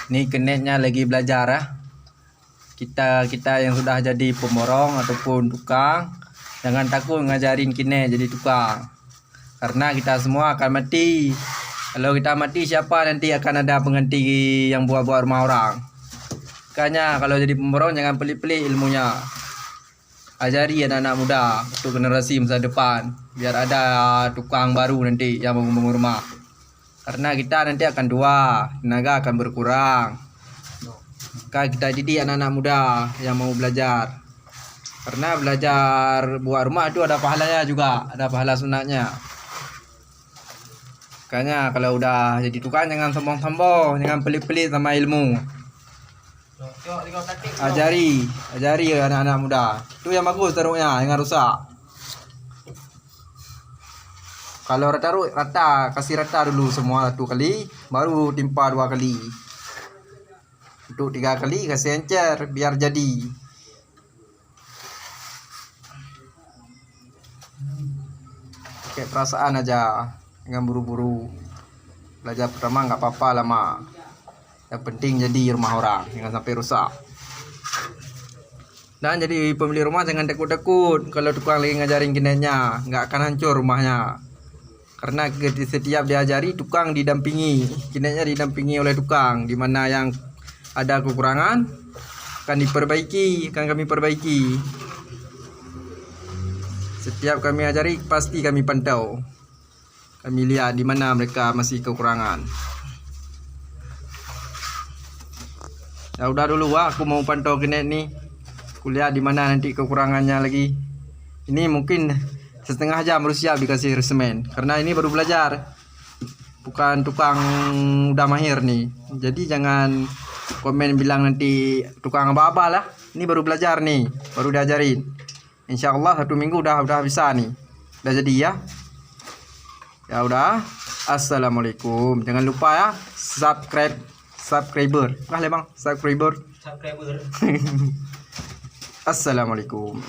Ini kenetnya lagi belajar ya. Kita yang sudah jadi pemborong ataupun tukang, jangan takut ngajarin kinet jadi tukang. Karena kita semua akan mati. Kalau kita mati, siapa nanti akan ada pengganti yang buat-buat rumah orang. Makanya kalau jadi pemborong jangan pelit-pelit ilmunya. Ajari anak-anak muda untuk generasi masa depan, biar ada tukang baru nanti yang membangun rumah. Karena kita nanti akan tua, tenaga akan berkurang. Maka kita didik anak-anak muda yang mau belajar. Karena belajar buat rumah itu ada pahalanya juga, ada pahala sunatnya. Makanya kalau udah jadi tukang jangan sombong-sombong, jangan pelit-pelit sama ilmu. Ajari anak-anak muda. Itu yang bagus taruhnya, jangan rusak. Kalau rata, kasih rata dulu semua 1 kali, baru timpa 2 kali. Untuk 3 kali kasih encer biar jadi. Pakai perasaan aja, jangan buru-buru. Belajar pertama nggak apa-apa lama. Yang penting jadi rumah orang, jangan sampai rusak. Dan jadi pemilik rumah jangan takut-takut kalau tukang lagi ngajarin kinetnya, nggak akan hancur rumahnya. Karena setiap diajari tukang didampingi, kinetnya didampingi oleh tukang. Di mana yang ada kekurangan akan kami perbaiki. Setiap kami ajari pasti kami pantau. Kami lihat di mana mereka masih kekurangan. Ya udah dulu aku mau pantau kinet nih. Kuliah di mana nanti kekurangannya lagi. Ini mungkin setengah jam baru siap dikasih semen. Karena ini baru belajar. Bukan tukang udah mahir nih. Jadi jangan komen bilang nanti tukang apa-apa lah. Ini baru belajar nih, baru diajarin. Insya Allah 1 minggu udah bisa nih. Udah jadi ya. Ya udah. Assalamualaikum. Jangan lupa ya subscriber. Bang, subscriber. Assalamualaikum.